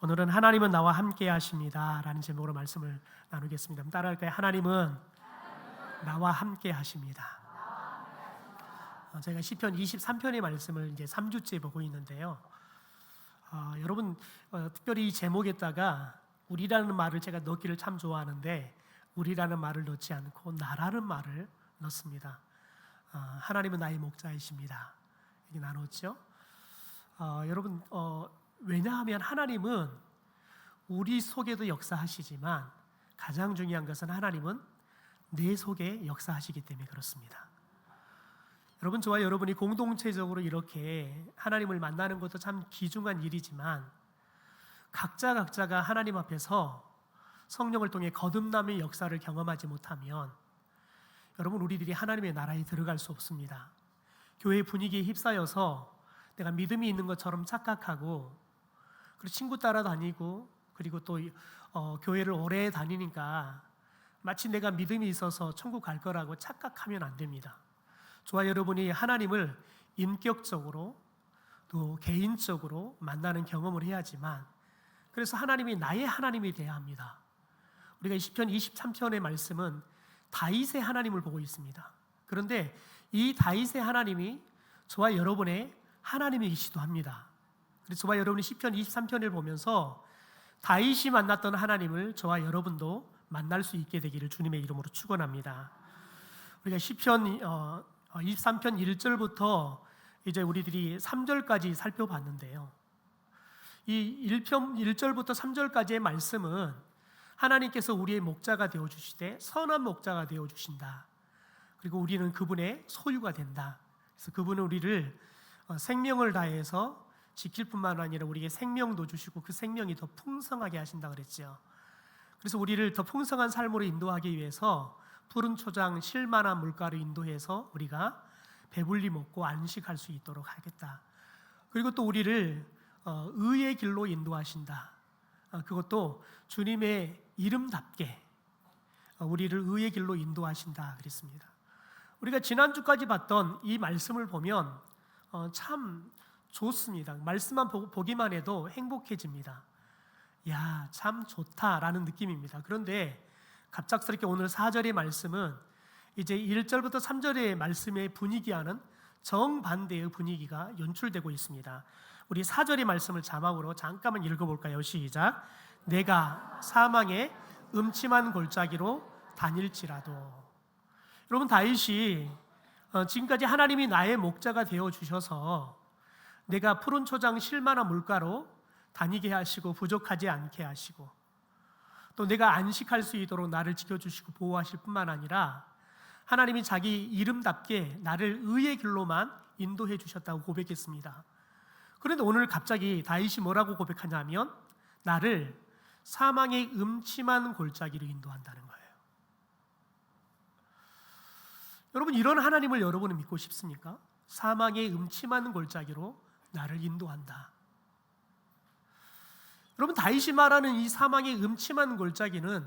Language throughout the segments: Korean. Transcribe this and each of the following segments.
오늘은 하나님은 나와 함께 하십니다 라는 제목으로 말씀을 나누겠습니다. 따라할까요? 하나님은 나와 함께 하십니다. 저희가 시편 23편의 말씀을 이제 3주째 보고 있는데요. 여러분 특별히 이 제목에다가 우리라는 말을 제가 넣기를 참 좋아하는데 우리라는 말을 넣지 않고 나라는 말을 넣습니다. 하나님은 나의 목자이십니다. 이렇게 나눴죠. 여러분 왜냐하면 하나님은 우리 속에도 역사하시지만 가장 중요한 것은 하나님은 내 속에 역사하시기 때문에 그렇습니다. 여러분, 저와 여러분이 공동체적으로 이렇게 하나님을 만나는 것도 참 귀중한 일이지만 각자가 하나님 앞에서 성령을 통해 거듭남의 역사를 경험하지 못하면 여러분, 우리들이 하나님의 나라에 들어갈 수 없습니다. 교회 분위기에 휩싸여서 내가 믿음이 있는 것처럼 착각하고 그리고 친구 따라다니고 그리고 또 교회를 오래 다니니까 마치 내가 믿음이 있어서 천국 갈 거라고 착각하면 안 됩니다. 저와 여러분이 하나님을 인격적으로 또 개인적으로 만나는 경험을 해야지만 그래서 하나님이 나의 하나님이 되어야 합니다. 우리가 시편 23편의 말씀은 다윗의 하나님을 보고 있습니다. 그런데 이 다윗의 하나님이 저와 여러분의 하나님이시기도 합니다. 그래서 저와 여러분이 시편 23편을 보면서 다윗이 만났던 하나님을 저와 여러분도 만날 수 있게 되기를 주님의 이름으로 축원합니다. 우리가 시편 23편 1절부터 이제 우리들이 3절까지 살펴봤는데요. 이 1절부터 3절까지의 말씀은 하나님께서 우리의 목자가 되어 주시되 선한 목자가 되어 주신다. 그리고 우리는 그분의 소유가 된다. 그래서 그분은 우리를 생명을 다해서 지킬 뿐만 아니라 우리에게 생명도 주시고 그 생명이 더 풍성하게 하신다 그랬죠. 그래서 우리를 더 풍성한 삶으로 인도하기 위해서 푸른 초장 쉴만한 물가로 인도해서 우리가 배불리 먹고 안식할 수 있도록 하겠다. 그리고 또 우리를 의의 길로 인도하신다. 그것도 주님의 이름답게 우리를 의의 길로 인도하신다 그랬습니다. 우리가 지난주까지 봤던 이 말씀을 보면 참 좋습니다. 말씀만 보기만 해도 행복해집니다. 야, 참 좋다라는 느낌입니다. 그런데 갑작스럽게 오늘 4절의 말씀은 이제 1절부터 3절의 말씀의 분위기와는 정반대의 분위기가 연출되고 있습니다. 우리 4절의 말씀을 자막으로 잠깐만 읽어볼까요? 시작. 내가 사망의 음침한 골짜기로 다닐지라도. 여러분, 다윗이 지금까지 하나님이 나의 목자가 되어 주셔서 내가 푸른 초장 쉴만한 물가로 다니게 하시고 부족하지 않게 하시고 또 내가 안식할 수 있도록 나를 지켜주시고 보호하실 뿐만 아니라 하나님이 자기 이름답게 나를 의의 길로만 인도해 주셨다고 고백했습니다. 그런데 오늘 갑자기 다윗이 뭐라고 고백하냐면 나를 사망의 음침한 골짜기로 인도한다는 거예요. 여러분, 이런 하나님을 여러분은 믿고 싶습니까? 사망의 음침한 골짜기로 나를 인도한다. 여러분, 다윗이 말하는 이 사망의 음침한 골짜기는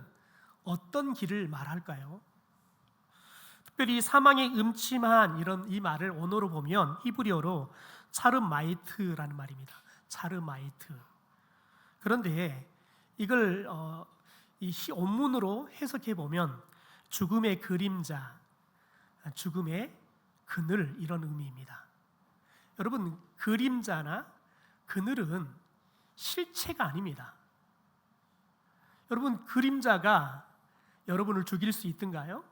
어떤 길을 말할까요? 특별히 사망의 음침한 이 말을 언어로 보면 히브리어로 차르마이트라는 말입니다. 차르마이트. 그런데 이걸 이 원문으로 해석해 보면 죽음의 그림자, 죽음의 그늘 이런 의미입니다. 여러분, 그림자나 그늘은 실체가 아닙니다. 여러분, 그림자가 여러분을 죽일 수 있던가요?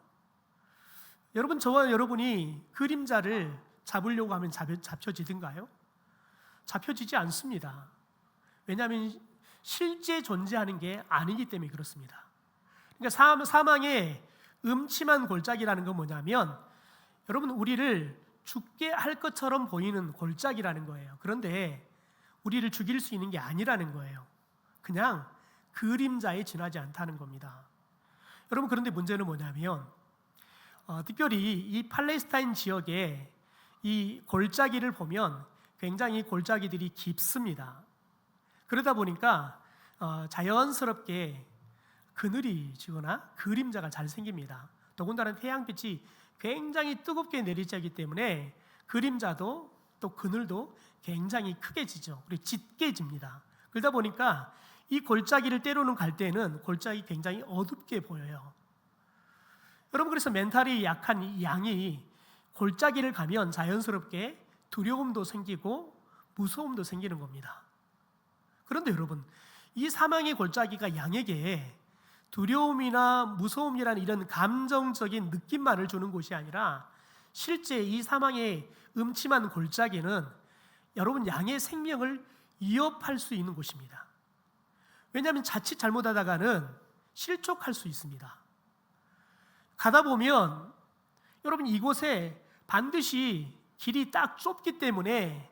여러분, 저와 여러분이 그림자를 잡으려고 하면 잡혀지던가요? 잡혀지지 않습니다. 왜냐하면 실제 존재하는 게 아니기 때문에 그렇습니다. 그러니까 사망의 음침한 골짜기라는 건 뭐냐면 여러분, 우리를 죽게 할 것처럼 보이는 골짜기라는 거예요. 그런데 우리를 죽일 수 있는 게 아니라는 거예요. 그냥 그림자에 지나지 않다는 겁니다. 여러분, 그런데 문제는 뭐냐면 특별히 이 팔레스타인 지역에 이 골짜기를 보면 굉장히 골짜기들이 깊습니다. 그러다 보니까 자연스럽게 그늘이 지거나 그림자가 잘 생깁니다. 더군다나 태양빛이 굉장히 뜨겁게 내리쬐기 때문에 그림자도 또 그늘도 굉장히 크게 지죠. 그리고 짙게 집니다. 그러다 보니까 이 골짜기를 때로는 갈 때는 골짜기 굉장히 어둡게 보여요. 여러분, 그래서 멘탈이 약한 이 양이 골짜기를 가면 자연스럽게 두려움도 생기고 무서움도 생기는 겁니다. 그런데 여러분, 이 사망의 골짜기가 양에게 두려움이나 무서움이라는 이런 감정적인 느낌만을 주는 곳이 아니라 실제 이 사망의 음침한 골짜기는 여러분 양의 생명을 위협할 수 있는 곳입니다. 왜냐하면 자칫 잘못하다가는 실족할 수 있습니다. 가다 보면 여러분 이곳에 반드시 길이 딱 좁기 때문에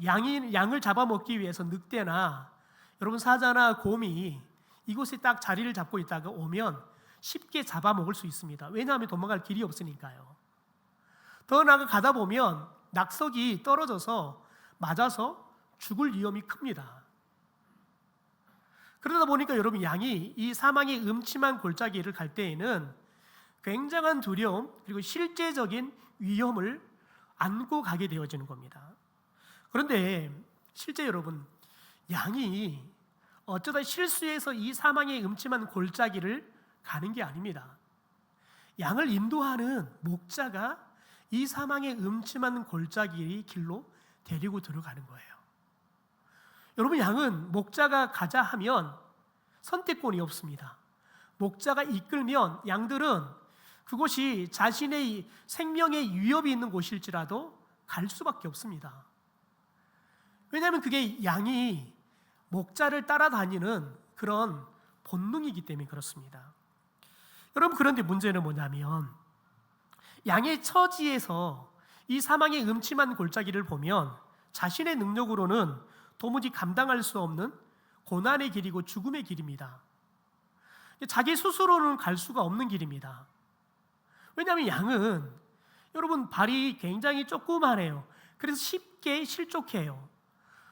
양을 잡아먹기 위해서 늑대나 여러분 사자나 곰이 이곳에 딱 자리를 잡고 있다가 오면 쉽게 잡아먹을 수 있습니다. 왜냐하면 도망갈 길이 없으니까요. 더 나아가 가다 보면 낙석이 떨어져서 맞아서 죽을 위험이 큽니다. 그러다 보니까 여러분 양이 이 사망의 음침한 골짜기를 갈 때에는 굉장한 두려움 그리고 실제적인 위험을 안고 가게 되어지는 겁니다. 그런데 실제 여러분 양이 어쩌다 실수해서 이 사망의 음침한 골짜기를 가는 게 아닙니다. 양을 인도하는 목자가 이 사망의 음침한 골짜기 길로 데리고 들어가는 거예요. 여러분 양은 목자가 가자 하면 선택권이 없습니다. 목자가 이끌면 양들은 그곳이 자신의 생명에 위협이 있는 곳일지라도 갈 수밖에 없습니다. 왜냐하면 그게 양이 목자를 따라다니는 그런 본능이기 때문에 그렇습니다. 여러분 그런데 문제는 뭐냐면 양의 처지에서 이 사망의 음침한 골짜기를 보면 자신의 능력으로는 도무지 감당할 수 없는 고난의 길이고 죽음의 길입니다. 자기 스스로는 갈 수가 없는 길입니다. 왜냐하면 양은 여러분 발이 굉장히 조그만해요. 그래서 쉽게 실족해요.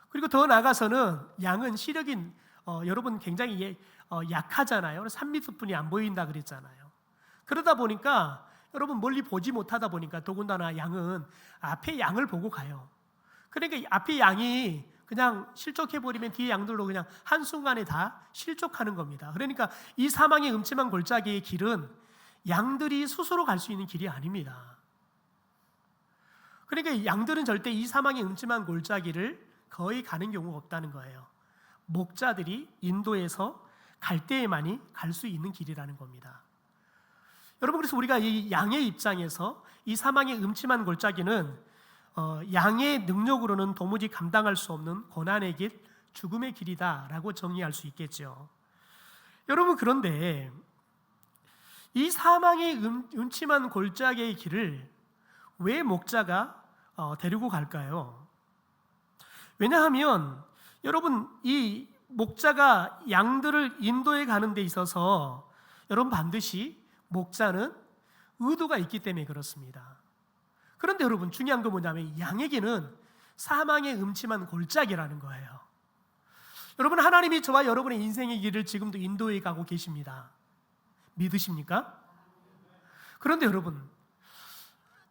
그리고 더 나아가서는 양은 시력이 여러분 굉장히 약하잖아요. 3m뿐이 안 보인다 그랬잖아요. 그러다 보니까 여러분 멀리 보지 못하다 보니까 더군다나 양은 앞에 양을 보고 가요. 그러니까 앞에 양이 그냥 실족해버리면 뒤에 양들도 그냥 한순간에 다 실족하는 겁니다. 그러니까 이 사망의 음침한 골짜기의 길은 양들이 스스로 갈 수 있는 길이 아닙니다. 그러니까 양들은 절대 이 사망의 음침한 골짜기를 거의 가는 경우가 없다는 거예요. 목자들이 인도에서 갈 때에만이 갈 수 있는 길이라는 겁니다. 여러분 그래서 우리가 이 양의 입장에서 이 사망의 음침한 골짜기는 양의 능력으로는 도무지 감당할 수 없는 고난의 길, 죽음의 길이다라고 정리할 수 있겠죠. 여러분 그런데 이 사망의 음침한 골짜기의 길을 왜 목자가 데리고 갈까요? 왜냐하면 여러분 이 목자가 양들을 인도해 가는 데 있어서 여러분 반드시 목자는 의도가 있기 때문에 그렇습니다. 그런데 여러분 중요한 건 뭐냐면 양에게는 사망의 음침한 골짜기라는 거예요. 여러분 하나님이 저와 여러분의 인생의 길을 지금도 인도해 가고 계십니다. 믿으십니까? 그런데 여러분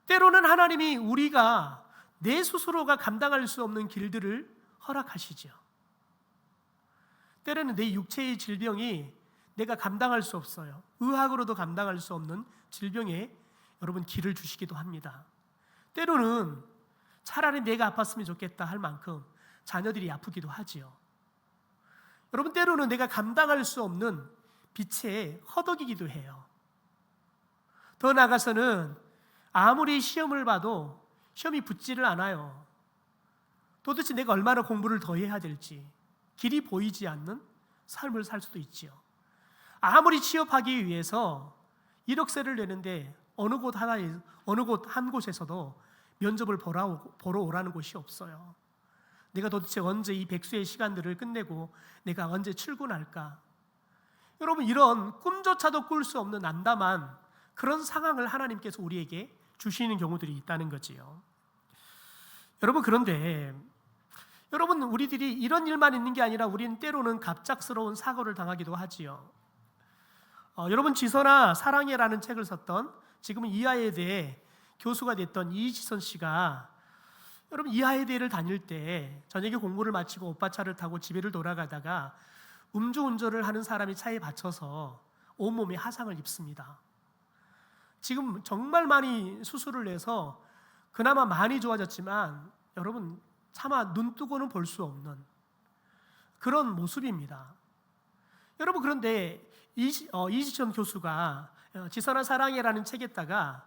때로는 하나님이 우리가 내 스스로가 감당할 수 없는 길들을 허락하시죠. 때로는 내 육체의 질병이 내가 감당할 수 없어요. 의학으로도 감당할 수 없는 질병에 여러분 길을 주시기도 합니다. 때로는 차라리 내가 아팠으면 좋겠다 할 만큼 자녀들이 아프기도 하지요. 여러분 때로는 내가 감당할 수 없는 빛에 허덕이기도 해요. 더 나아가서는 아무리 시험을 봐도 시험이 붙지를 않아요. 도대체 내가 얼마나 공부를 더 해야 될지 길이 보이지 않는 삶을 살 수도 있지요. 아무리 취업하기 위해서 이력서를 내는데 어느 곳 한 곳에서도 면접을 보러 오라는 곳이 없어요. 내가 도대체 언제 이 백수의 시간들을 끝내고 내가 언제 출근할까? 여러분 이런 꿈조차도 꿀 수 없는 난담한 그런 상황을 하나님께서 우리에게 주시는 경우들이 있다는 거지요. 여러분 그런데 여러분 우리들이 이런 일만 있는 게 아니라 우리는 때로는 갑작스러운 사고를 당하기도 하지요. 여러분 지서나 사랑해라는 책을 썼던 지금은 이화여대 교수가 됐던 이지선 씨가 여러분 이화여대를 다닐 때 저녁에 공부를 마치고 오빠 차를 타고 집에를 돌아가다가 음주운전을 하는 사람이 차에 받쳐서 온몸에 하상을 입습니다. 지금 정말 많이 수술을 해서 그나마 많이 좋아졌지만 여러분 차마 눈 뜨고는 볼 수 없는 그런 모습입니다. 여러분, 그런데 이지천 교수가 지선한 사랑해라는 책에다가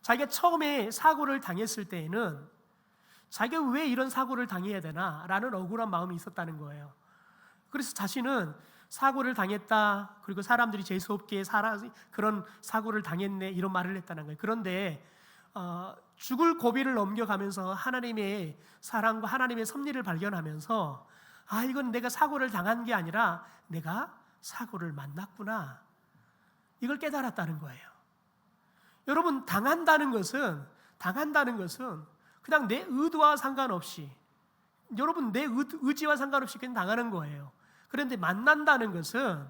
자기가 처음에 사고를 당했을 때에는 자기가 왜 이런 사고를 당해야 되나 라는 억울한 마음이 있었다는 거예요. 그래서 자신은 사고를 당했다, 그리고 사람들이 재수없게 그런 사고를 당했네, 이런 말을 했다는 거예요. 그런데 죽을 고비를 넘겨가면서 하나님의 사랑과 하나님의 섭리를 발견하면서 이건 내가 사고를 당한 게 아니라 내가 사고를 만났구나, 이걸 깨달았다는 거예요. 여러분, 당한다는 것은 그냥 내 의도와 상관없이, 여러분 내 의지와 상관없이 그냥 당하는 거예요. 그런데 만난다는 것은,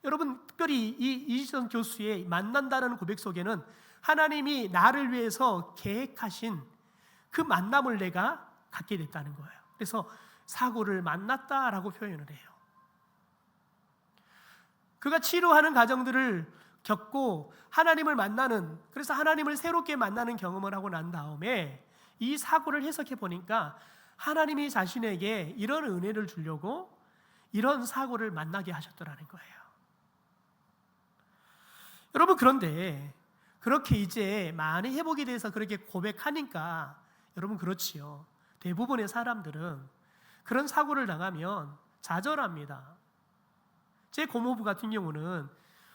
여러분 특별히 이 이지선 교수의 만난다는 고백 속에는 하나님이 나를 위해서 계획하신 그 만남을 내가 갖게 됐다는 거예요. 그래서 사고를 만났다라고 표현을 해요. 그가 치료하는 과정들을 겪고 하나님을 만나는, 그래서 하나님을 새롭게 만나는 경험을 하고 난 다음에 이 사고를 해석해 보니까 하나님이 자신에게 이런 은혜를 주려고 이런 사고를 만나게 하셨더라는 거예요. 여러분, 그런데 그렇게 이제 많이 회복이 돼서 그렇게 고백하니까, 여러분 그렇지요, 대부분의 사람들은 그런 사고를 당하면 좌절합니다. 제 고모부 같은 경우는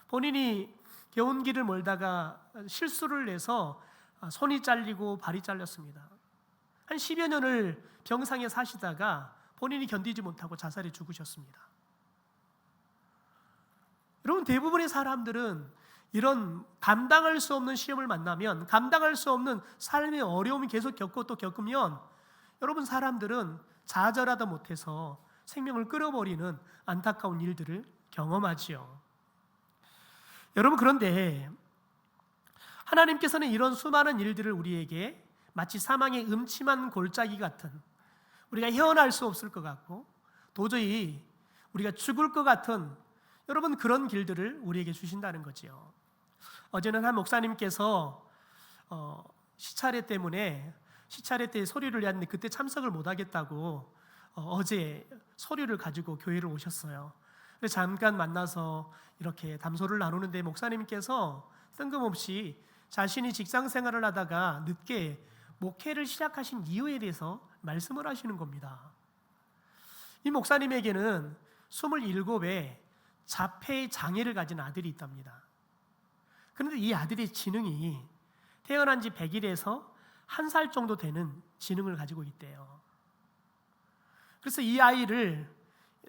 본인이 개운길을 몰다가 실수를 해서 손이 잘리고 발이 잘렸습니다. 한 10여 년을 병상에 사시다가 본인이 견디지 못하고 자살해 죽으셨습니다. 여러분, 대부분의 사람들은 이런 감당할 수 없는 시험을 만나면, 감당할 수 없는 삶의 어려움이 계속 겪고 또 겪으면, 여러분 사람들은 좌절하다 못해서 생명을 끊어버리는 안타까운 일들을 경험하지요. 여러분, 그런데 하나님께서는 이런 수많은 일들을 우리에게 마치 사망의 음침한 골짜기 같은, 우리가 헤어날 수 없을 것 같고 도저히 우리가 죽을 것 같은, 여러분 그런 길들을 우리에게 주신다는 거지요. 어제는 한 목사님께서 시차례 때 소리를 냈는데 그때 참석을 못 하겠다고 어제 서류를 가지고 교회를 오셨어요. 그래서 잠깐 만나서 이렇게 담소를 나누는데 목사님께서 뜬금없이 자신이 직장 생활을 하다가 늦게 목회를 시작하신 이유에 대해서 말씀을 하시는 겁니다. 이 목사님에게는 27의 자폐의 장애를 가진 아들이 있답니다. 그런데 이 아들의 지능이 태어난 지 100일에서 1살 정도 되는 지능을 가지고 있대요. 그래서 이 아이를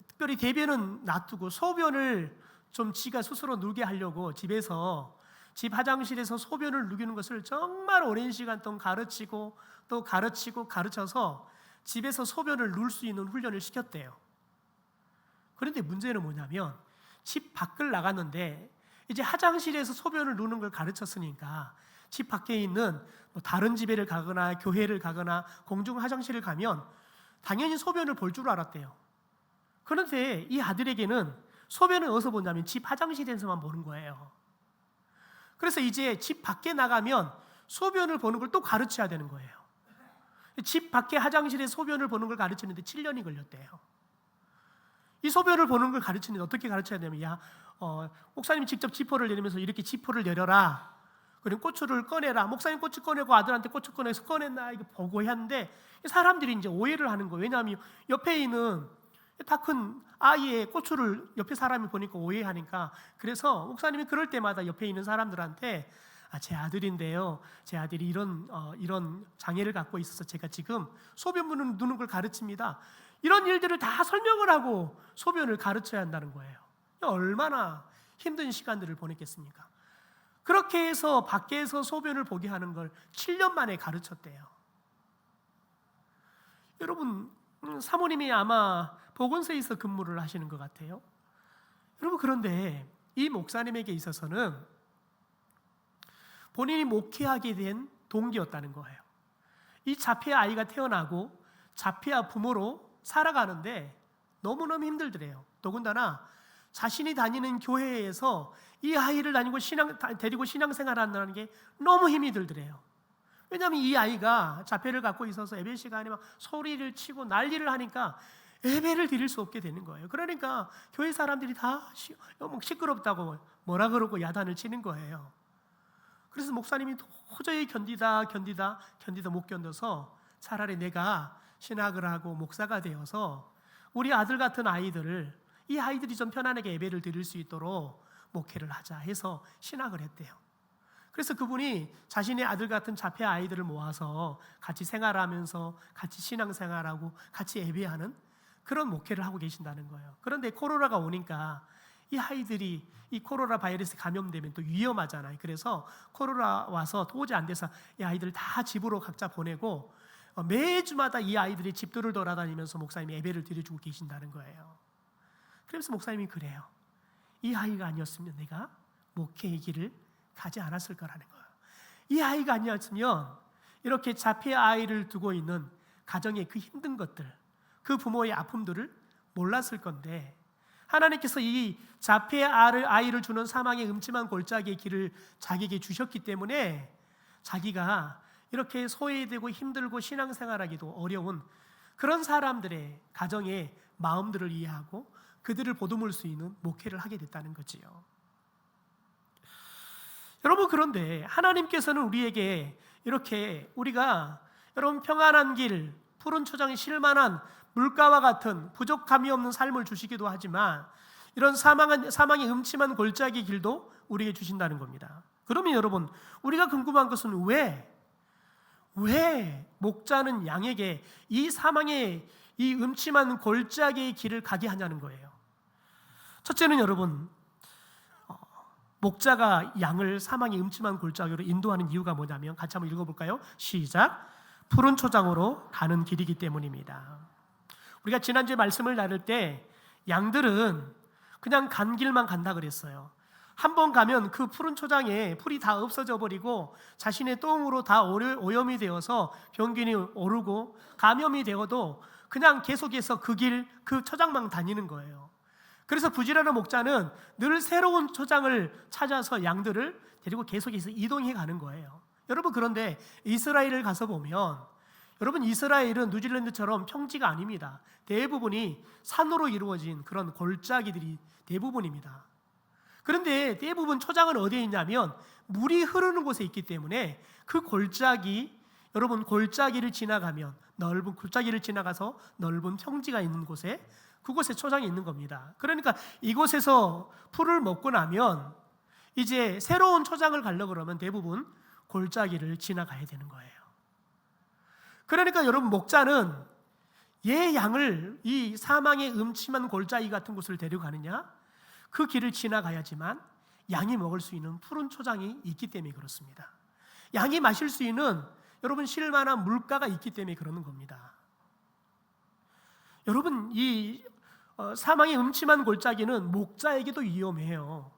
특별히 대변은 놔두고 소변을 좀 지가 스스로 누게 하려고 집에서 집 화장실에서 소변을 누기는 것을 정말 오랜 시간 동안 가르치고 또 가르쳐서 집에서 소변을 누울 수 있는 훈련을 시켰대요. 그런데 문제는 뭐냐면 집 밖을 나갔는데 이제 화장실에서 소변을 누는 걸 가르쳤으니까 집 밖에 있는 다른 집에를 가거나 교회를 가거나 공중 화장실을 가면 당연히 소변을 볼 줄 알았대요. 그런데 이 아들에게는 소변을 어디서 보냐면 집 화장실에서만 보는 거예요. 그래서 이제 집 밖에 나가면 소변을 보는 걸 또 가르쳐야 되는 거예요. 집 밖에 화장실에 소변을 보는 걸 가르치는데 7년이 걸렸대요. 이 소변을 보는 걸 가르치는데 어떻게 가르쳐야 되냐면, 목사님이 직접 지퍼를 내리면서 이렇게 지퍼를 내려라, 그리고 고추를 꺼내라, 목사님 고추 꺼내고 아들한테 고추 꺼내서 꺼냈나, 이거 보고 했는데 사람들이 이제 오해를 하는 거예요. 왜냐하면 옆에 있는 다 큰 아이의 고추를 옆에 사람이 보니까 오해하니까. 그래서 목사님이 그럴 때마다 옆에 있는 사람들한테 제 아들인데요, 제 아들이 이런 장애를 갖고 있어서 제가 지금 소변 누는 걸 가르칩니다, 이런 일들을 다 설명을 하고 소변을 가르쳐야 한다는 거예요. 얼마나 힘든 시간들을 보냈겠습니까? 그렇게 해서 밖에서 소변을 보게 하는 걸 7년 만에 가르쳤대요. 여러분, 사모님이 아마 보건소에서 근무를 하시는 것 같아요. 여러분, 그런데 이 목사님에게 있어서는 본인이 목회하게 된 동기였다는 거예요. 이 자폐 아이가 태어나고 자폐아 부모로 살아가는데 너무너무 힘들더래요. 더군다나 자신이 다니는 교회에서 이 아이를 데리고 신앙생활한다는 게 너무 힘이 들더래요. 왜냐하면 이 아이가 자폐를 갖고 있어서 예배 시간에 막 소리를 치고 난리를 하니까 예배를 드릴 수 없게 되는 거예요. 그러니까 교회 사람들이 다 시끄럽다고 뭐라 그러고 야단을 치는 거예요. 그래서 목사님이 도저히 견디다 못 견뎌서 차라리 내가 신학을 하고 목사가 되어서 우리 아들 같은 아이들을, 이 아이들이 좀 편안하게 예배를 드릴 수 있도록 목회를 하자 해서 신학을 했대요. 그래서 그분이 자신의 아들 같은 자폐 아이들을 모아서 같이 생활하면서 같이 신앙생활하고 같이 예배하는 그런 목회를 하고 계신다는 거예요. 그런데 코로나가 오니까 이 아이들이 이 코로나 바이러스 감염되면 또 위험하잖아요. 그래서 코로나 와서 도저히 안 돼서 이 아이들 다 집으로 각자 보내고 매주마다 이 아이들이 집들을 돌아다니면서 목사님이 예배를 드려주고 계신다는 거예요. 그래서 목사님이 그래요. 이 아이가 아니었으면 내가 목회의 길을 가지 않았을 거라는 거예요. 이 아이가 아니었으면 이렇게 자폐 아이를 두고 있는 가정의 그 힘든 것들, 그 부모의 아픔들을 몰랐을 건데, 하나님께서 이 자폐 아이를 주는 사망의 음침한 골짜기의 길을 자기에게 주셨기 때문에 자기가 이렇게 소외되고 힘들고 신앙생활하기도 어려운 그런 사람들의 가정의 마음들을 이해하고 그들을 보듬을 수 있는 목회를 하게 됐다는 거지요. 여러분, 그런데 하나님께서는 우리에게 이렇게 우리가 여러분 평안한 길, 푸른 초장이 실만한 물가와 같은 부족함이 없는 삶을 주시기도 하지만 이런 사망의 음침한 골짜기 길도 우리에게 주신다는 겁니다. 그러면 여러분, 우리가 궁금한 것은 왜 목자는 양에게 이 사망의 이 음침한 골짜기의 길을 가게 하냐는 거예요. 첫째는 여러분, 목자가 양을 사망의 음침한 골짜기로 인도하는 이유가 뭐냐면, 같이 한번 읽어볼까요? 시작. 푸른 초장으로 가는 길이기 때문입니다. 우리가 지난주에 말씀을 나눌 때 양들은 그냥 간 길만 간다 그랬어요. 한 번 가면 그 푸른 초장에 풀이 다 없어져 버리고 자신의 똥으로 다 오염이 되어서 병균이 오르고 감염이 되어도 그냥 계속해서 그 초장만 다니는 거예요. 그래서 부지런한 목자는 늘 새로운 초장을 찾아서 양들을 데리고 계속해서 이동해 가는 거예요. 여러분, 그런데 이스라엘을 가서 보면, 여러분, 이스라엘은 뉴질랜드처럼 평지가 아닙니다. 대부분이 산으로 이루어진 그런 골짜기들이 대부분입니다. 그런데 대부분 초장은 어디에 있냐면 물이 흐르는 곳에 있기 때문에 그 여러분, 골짜기를 지나가서 넓은 평지가 있는 곳에, 그곳에 초장이 있는 겁니다. 그러니까 이곳에서 풀을 먹고 나면 이제 새로운 초장을 가려고 그러면 대부분 골짜기를 지나가야 되는 거예요. 그러니까 여러분, 목자는 얘 양을 이 사망의 음침한 골짜기 같은 곳을 데려가느냐, 그 길을 지나가야지만 양이 먹을 수 있는 푸른 초장이 있기 때문에 그렇습니다. 양이 마실 수 있는 여러분 실만한 물가가 있기 때문에 그러는 겁니다. 여러분, 이 사망의 음침한 골짜기는 목자에게도 위험해요.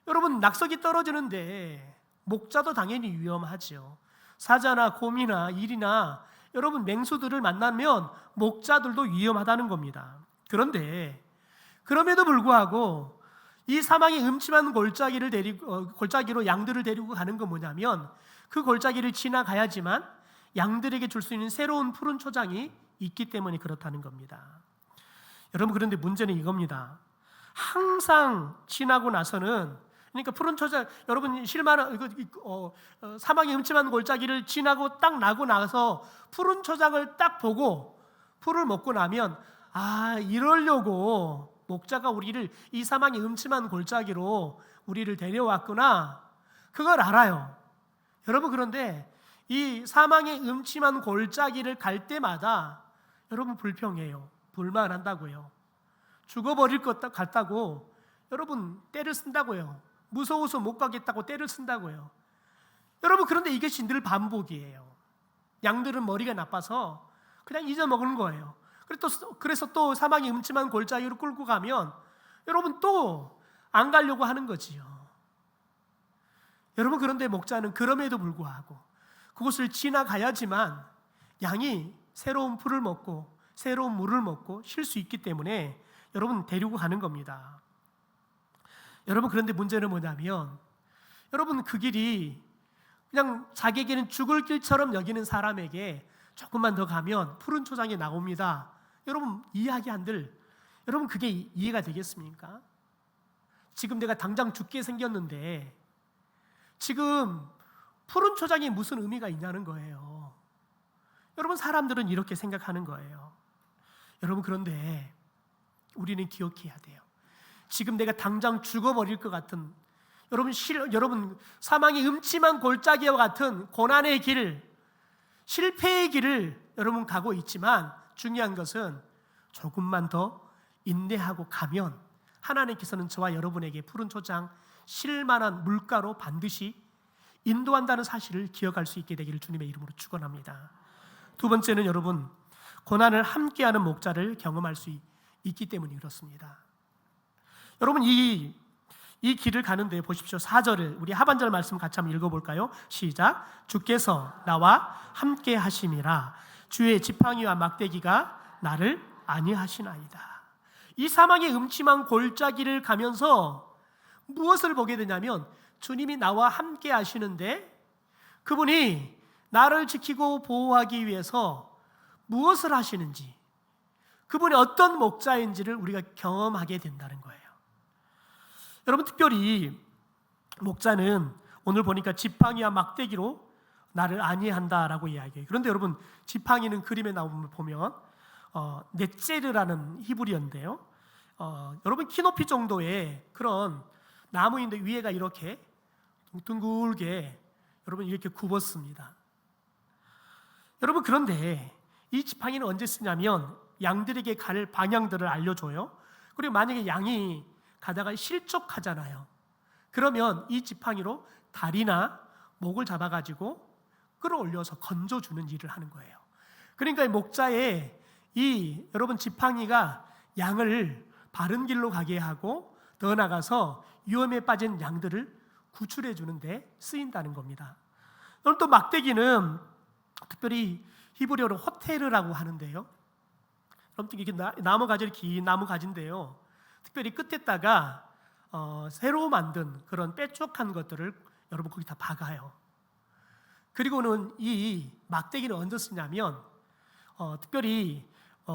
여러분, 낙석이 떨어지는데 목자도 당연히 위험하죠. 사자나 곰이나 일이나 여러분 맹수들을 만나면 목자들도 위험하다는 겁니다. 그런데 그럼에도 불구하고 이 사망의 음침한 골짜기로 양들을 데리고 가는 건 뭐냐면, 그 골짜기를 지나가야지만 양들에게 줄 수 있는 새로운 푸른 초장이 있기 때문에 그렇다는 겁니다. 여러분, 그런데 문제는 이겁니다. 항상 지나고 나서는, 그러니까 푸른 초장, 여러분 사망의 음침한 골짜기를 지나고 딱 나고 나서 푸른 초장을 딱 보고 풀을 먹고 나면, 이러려고 목자가 우리를 이 사망의 음침한 골짜기로 우리를 데려왔구나, 그걸 알아요. 여러분, 그런데 이 사망의 음침한 골짜기를 갈 때마다 여러분 불평해요. 불만한다고요. 죽어버릴 것 같다고 여러분 떼를 쓴다고요. 무서워서 못 가겠다고 떼를 쓴다고요. 여러분, 그런데 이것이 늘 반복이에요. 양들은 머리가 나빠서 그냥 잊어먹는 거예요. 그래서 또 사망의 음침한 골짜기로 끌고 가면 여러분 또 안 가려고 하는 거지요. 여러분, 그런데 목자는 그럼에도 불구하고 그곳을 지나가야지만 양이 새로운 풀을 먹고 새로운 물을 먹고 쉴 수 있기 때문에 여러분 데리고 가는 겁니다. 여러분 그런데 문제는 뭐냐면 여러분 그 길이 그냥 자기에게는 죽을 길처럼 여기는 사람에게 조금만 더 가면 푸른 초장이 나옵니다. 여러분 이야기한들 여러분 그게 이해가 되겠습니까? 지금 내가 당장 죽게 생겼는데 지금 푸른 초장이 무슨 의미가 있냐는 거예요. 여러분 사람들은 이렇게 생각하는 거예요. 여러분 그런데 우리는 기억해야 돼요. 지금 내가 당장 죽어버릴 것 같은 여러분 사망의 음침한 골짜기와 같은 고난의 길, 실패의 길을 여러분 가고 있지만 중요한 것은 조금만 더 인내하고 가면 하나님께서는 저와 여러분에게 푸른 초장 실만한 물가로 반드시 인도한다는 사실을 기억할 수 있게 되기를 주님의 이름으로 축원합니다. 두 번째는 여러분 고난을 함께하는 목자를 경험할 수 있기 때문이 그렇습니다. 여러분 이 길을 가는데 보십시오. 4절을 우리 하반절 말씀 같이 한번 읽어볼까요? 시작. 주께서 나와 함께 하심이라 주의 지팡이와 막대기가 나를 안위하시나이다. 이 사망의 음침한 골짜기를 가면서 무엇을 보게 되냐면 주님이 나와 함께 하시는데 그분이 나를 지키고 보호하기 위해서 무엇을 하시는지 그분이 어떤 목자인지를 우리가 경험하게 된다는 거예요. 여러분 특별히 목자는 오늘 보니까 지팡이와 막대기로 나를 안위한다라고 이야기해요. 그런데 여러분 지팡이는 그림에 나오면 보면 넷제르라는 히브리어인데요. 여러분 키 높이 정도의 그런 나무인데 위에가 이렇게 둥글게 여러분 이렇게 굽었습니다. 여러분 그런데 이 지팡이는 언제 쓰냐면 양들에게 갈 방향들을 알려줘요. 그리고 만약에 양이 가다가 실족하잖아요. 그러면 이 지팡이로 다리나 목을 잡아가지고 끌어올려서 건져주는 일을 하는 거예요. 그러니까 목자의 이 여러분 지팡이가 양을 바른 길로 가게 하고 더 나가서 위험에 빠진 양들을 구출해 주는데 쓰인다는 겁니다. 오늘 또 막대기는 특별히 히브리어로 호테르라고 하는데요. 여러분 이게 나무 가지를 긴 나무 가지인데요. 특별히 끝에다가 새로 만든 그런 뾰족한 것들을 여러분 거기 다 박아요. 그리고는 이 막대기는 언제 쓰냐면 특별히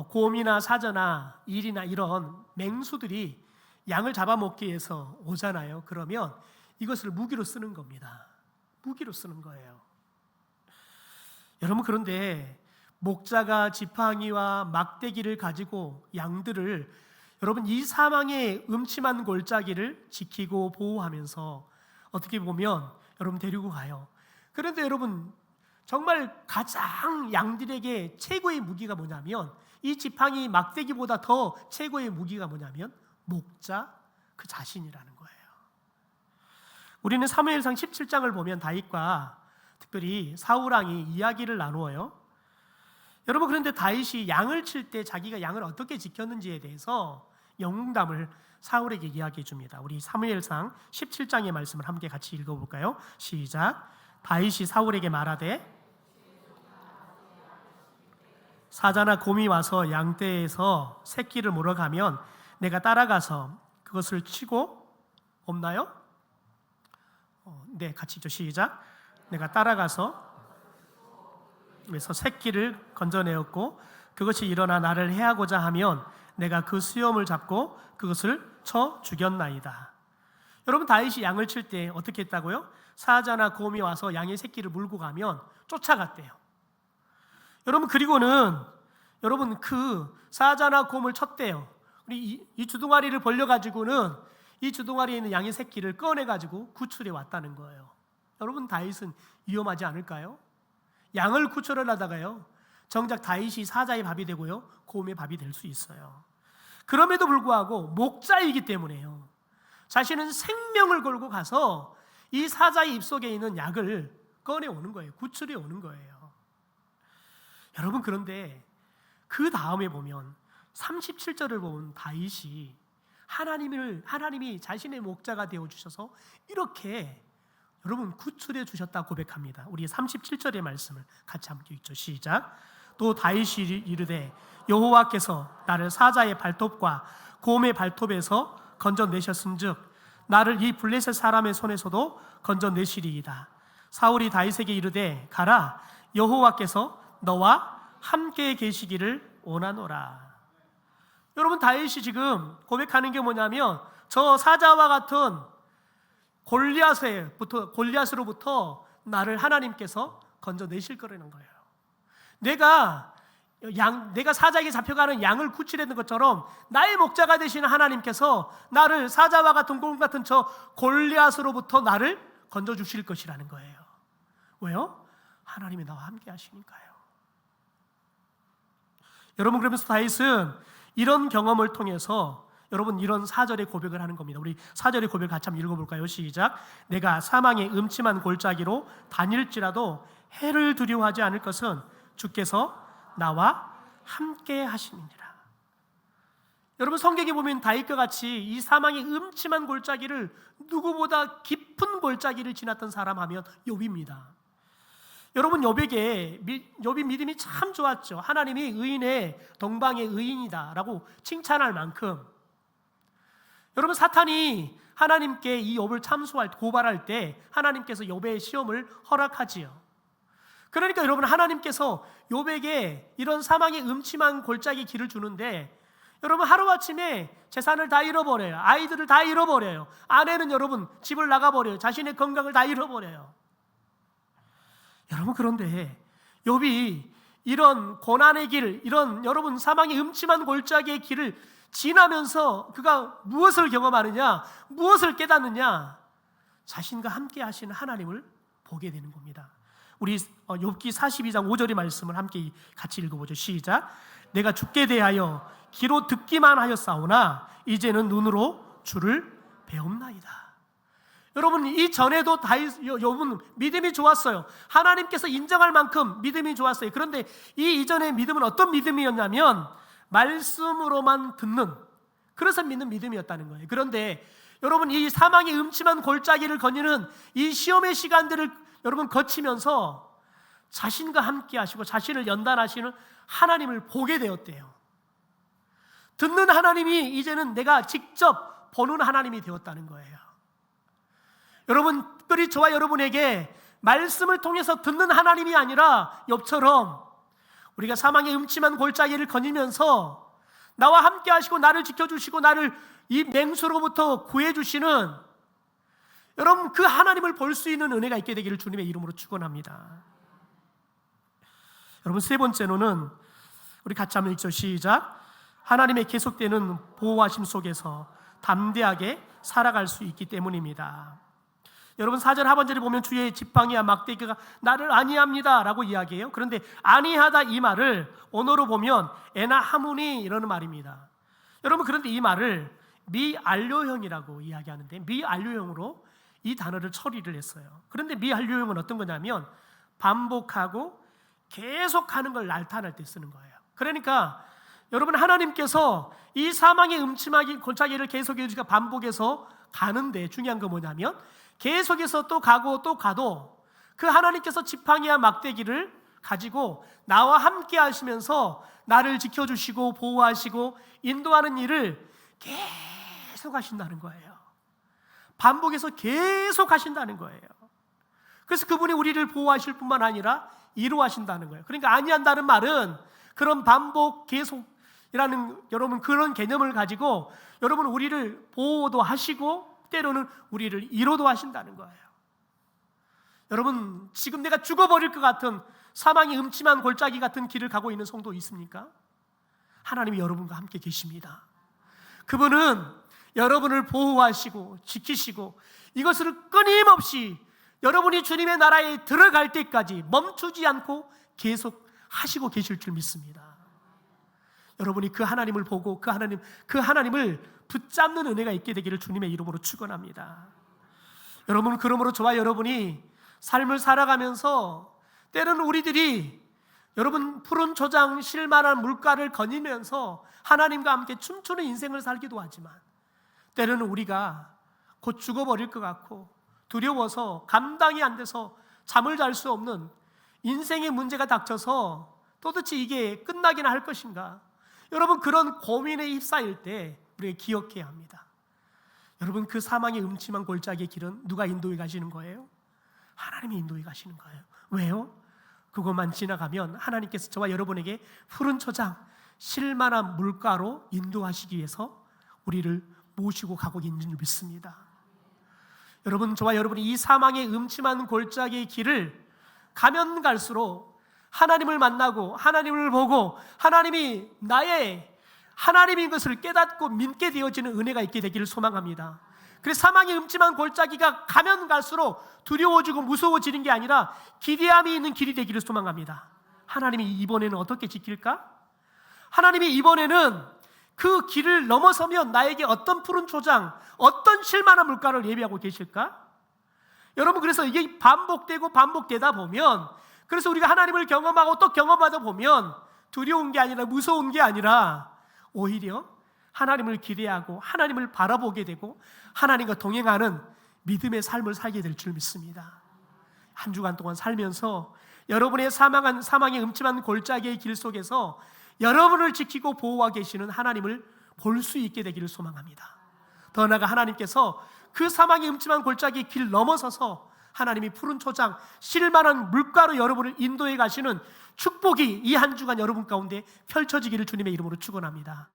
곰이나 사자나 일이나 이런 맹수들이 양을 잡아먹기 위해서 오잖아요. 그러면 이것을 무기로 쓰는 겁니다. 무기로 쓰는 거예요. 여러분 그런데 목자가 지팡이와 막대기를 가지고 양들을 여러분 이 사망의 음침한 골짜기를 지키고 보호하면서 어떻게 보면 여러분 데리고 가요. 그런데 여러분 정말 가장 양들에게 최고의 무기가 뭐냐면 이 지팡이 막대기보다 더 최고의 무기가 뭐냐면 목자 그 자신이라는 거예요. 우리는 사무엘상 17장을 보면 다윗과 특별히 사울왕이 이야기를 나누어요. 여러분 그런데 다윗이 양을 칠 때 자기가 양을 어떻게 지켰는지에 대해서 영웅담을 사울에게 이야기해 줍니다. 우리 사무엘상 17장의 말씀을 함께 같이 읽어볼까요? 시작. 다윗이 사울에게 말하되 사자나 곰이 와서 양떼에서 새끼를 몰아가면 내가 따라가서 그것을 치고 없나요? 네, 같이 읽죠. 시작. 내가 따라가서 그래서 새끼를 건져내었고 그것이 일어나 나를 해하고자 하면 내가 그 수염을 잡고 그것을 쳐 죽였나이다. 여러분 다윗이 양을 칠 때 어떻게 했다고요? 사자나 곰이 와서 양의 새끼를 물고 가면 쫓아갔대요. 여러분 그리고는 여러분 그 사자나 곰을 쳤대요. 이 주둥아리를 벌려가지고는 이 주둥아리에 있는 양의 새끼를 꺼내가지고 구출해 왔다는 거예요. 여러분 다윗은 위험하지 않을까요? 양을 구출을 하다가요 정작 다윗이 사자의 밥이 되고요 곰의 밥이 될 수 있어요. 그럼에도 불구하고 목자이기 때문에요 자신은 생명을 걸고 가서 이 사자의 입속에 있는 약을 꺼내오는 거예요. 구출해 오는 거예요. 여러분 그런데 그 다음에 보면 37절을 보면 다윗이 하나님이 자신의 목자가 되어주셔서 이렇게 여러분 구출해 주셨다 고백합니다. 우리 37절의 말씀을 같이 함께 읽죠. 시작. 또 다윗이 이르되 여호와께서 나를 사자의 발톱과 곰의 발톱에서 건져내셨은즉 나를 이 블레셋 사람의 손에서도 건져내시리이다. 사울이 다윗에게 이르되 가라, 여호와께서 너와 함께 계시기를 원하노라. 여러분, 다윗이 지금 고백하는 게 뭐냐면 저 사자와 같은 골리앗으로부터 나를 하나님께서 건져내실 거라는 거예요. 내가 사자에게 잡혀가는 양을 구치려는 것처럼 나의 목자가 되시는 하나님께서 나를 사자와 같은 곰 같은 저 골리앗으로부터 나를 건져주실 것이라는 거예요. 왜요? 하나님이 나와 함께 하시니까요. 여러분, 그러면서 다윗은 이런 경험을 통해서 여러분 이런 4절의 고백을 하는 겁니다. 우리 4절의 고백을 같이 한번 읽어볼까요? 시작. 내가 사망의 음침한 골짜기로 다닐지라도 해를 두려워하지 않을 것은 주께서 나와 함께 하시느니라. 여러분, 성경에 보면 다윗과 같이 이 사망의 음침한 골짜기를, 누구보다 깊은 골짜기를 지났던 사람 하면 욥입니다. 여러분, 욥이 믿음이 참 좋았죠. 하나님이 의인의 동방의 의인이다라고 칭찬할 만큼. 여러분, 사탄이 하나님께 이 욥을 고발할 때 하나님께서 욥의 시험을 허락하지요. 그러니까 여러분, 하나님께서 욥에게 이런 사망의 음침한 골짜기 길을 주는데, 여러분 하루아침에 재산을 다 잃어버려요. 아이들을 다 잃어버려요. 아내는 여러분 집을 나가버려요. 자신의 건강을 다 잃어버려요. 여러분, 그런데 욥이 이런 고난의 길, 이런 여러분 사망의 음침한 골짜기의 길을 지나면서 그가 무엇을 경험하느냐, 무엇을 깨닫느냐? 자신과 함께 하시는 하나님을 보게 되는 겁니다. 우리 욥기 42장 5절의 말씀을 함께 같이 읽어보죠. 시작. 내가 죽게 대하여 귀로 듣기만 하였사오나 이제는 눈으로 주를 배움나이다. 여러분, 이 전에도 욥은 믿음이 좋았어요. 하나님께서 인정할 만큼 믿음이 좋았어요. 그런데 이 이전의 믿음은 어떤 믿음이었냐면 말씀으로만 듣는, 그래서 믿는 믿음이었다는 거예요. 그런데 여러분, 이 사망의 음침한 골짜기를 거니는 이 시험의 시간들을 여러분 거치면서 자신과 함께 하시고 자신을 연단하시는 하나님을 보게 되었대요. 듣는 하나님이 이제는 내가 직접 보는 하나님이 되었다는 거예요. 여러분, 특별히 저와 여러분에게 말씀을 통해서 듣는 하나님이 아니라 욥처럼 우리가 사망의 음침한 골짜기를 거니면서 나와 함께 하시고 나를 지켜주시고 나를 이 맹수로부터 구해주시는 여러분, 그 하나님을 볼 수 있는 은혜가 있게 되기를 주님의 이름으로 축원합니다. 여러분, 세 번째로는 우리 같이 한번 읽죠. 시작. 하나님의 계속되는 보호하심 속에서 담대하게 살아갈 수 있기 때문입니다. 여러분, 4절 하반절에 보면 주의 지팡이와 막대기가 나를 안위합니다 라고 이야기해요. 그런데 안위하다 이 말을 언어로 보면 에나 하무니 이라는 말입니다. 여러분, 그런데 이 말을 미완료형이라고 이야기하는데 미완료형으로 이 단어를 처리를 했어요. 그런데 미완료형은 어떤 거냐면 반복하고 계속하는 걸 나타낼 때 쓰는 거예요. 그러니까 여러분, 하나님께서 이 사망의 음침한 골짜기를 계속해서 우리가 반복해서 가는데 중요한 거 뭐냐면 계속해서 또 가고 또 가도 그 하나님께서 지팡이와 막대기를 가지고 나와 함께 하시면서 나를 지켜주시고 보호하시고 인도하는 일을 계속 하신다는 거예요. 반복해서 계속 하신다는 거예요. 그래서 그분이 우리를 보호하실 뿐만 아니라 이루하신다는 거예요. 그러니까 안위한다는 말은 그런 반복 계속이라는 여러분 그런 개념을 가지고 여러분 우리를 보호도 하시고 때로는 우리를 이루도 하신다는 거예요. 여러분, 지금 내가 죽어버릴 것 같은 사망이 음침한 골짜기 같은 길을 가고 있는 성도 있습니까? 하나님이 여러분과 함께 계십니다. 그분은 여러분을 보호하시고 지키시고 이것을 끊임없이 여러분이 주님의 나라에 들어갈 때까지 멈추지 않고 계속 하시고 계실 줄 믿습니다. 여러분이 그 하나님을 보고 그 하나님을 붙잡는 은혜가 있게 되기를 주님의 이름으로 축원합니다. 여러분, 그러므로 저와 여러분이 삶을 살아가면서 때로는 우리들이 여러분 푸른 초장 실만한 물가를 거니면서 하나님과 함께 춤추는 인생을 살기도 하지만 때로는 우리가 곧 죽어버릴 것 같고 두려워서 감당이 안 돼서 잠을 잘 수 없는 인생의 문제가 닥쳐서 도대체 이게 끝나기나 할 것인가? 여러분, 그런 고민에 휩싸일 때 우리가 기억해야 합니다. 여러분, 그 사망의 음침한 골짜기의 길은 누가 인도해 가시는 거예요? 하나님이 인도해 가시는 거예요. 왜요? 그것만 지나가면 하나님께서 저와 여러분에게 푸른 초장, 쉴만한 물가로 인도하시기 위해서 우리를 모시고 가고 있는 줄 믿습니다. 여러분, 저와 여러분이 이 사망의 음침한 골짜기의 길을 가면 갈수록 하나님을 만나고 하나님을 보고 하나님이 나의 하나님인 것을 깨닫고 믿게 되어지는 은혜가 있게 되기를 소망합니다. 그래서 사망의 음침한 골짜기가 가면 갈수록 두려워지고 무서워지는 게 아니라 기대함이 있는 길이 되기를 소망합니다. 하나님이 이번에는 어떻게 지킬까? 하나님이 이번에는 그 길을 넘어서면 나에게 어떤 푸른 초장, 어떤 쉴만한 물가를 예비하고 계실까? 여러분, 그래서 이게 반복되고 반복되다 보면, 그래서 우리가 하나님을 경험하고 또 경험하다 보면 두려운 게 아니라 무서운 게 아니라 오히려 하나님을 기대하고 하나님을 바라보게 되고 하나님과 동행하는 믿음의 삶을 살게 될 줄 믿습니다. 한 주간 동안 살면서 여러분의 사망의 음침한 골짜기의 길 속에서 여러분을 지키고 보호하고 계시는 하나님을 볼 수 있게 되기를 소망합니다. 더 나아가 하나님께서 그 사망의 음침한 골짜기의 길 넘어서서 하나님이 푸른 초장, 쉴만한 물가로 여러분을 인도해 가시는 축복이 이 한 주간 여러분 가운데 펼쳐지기를 주님의 이름으로 축원합니다.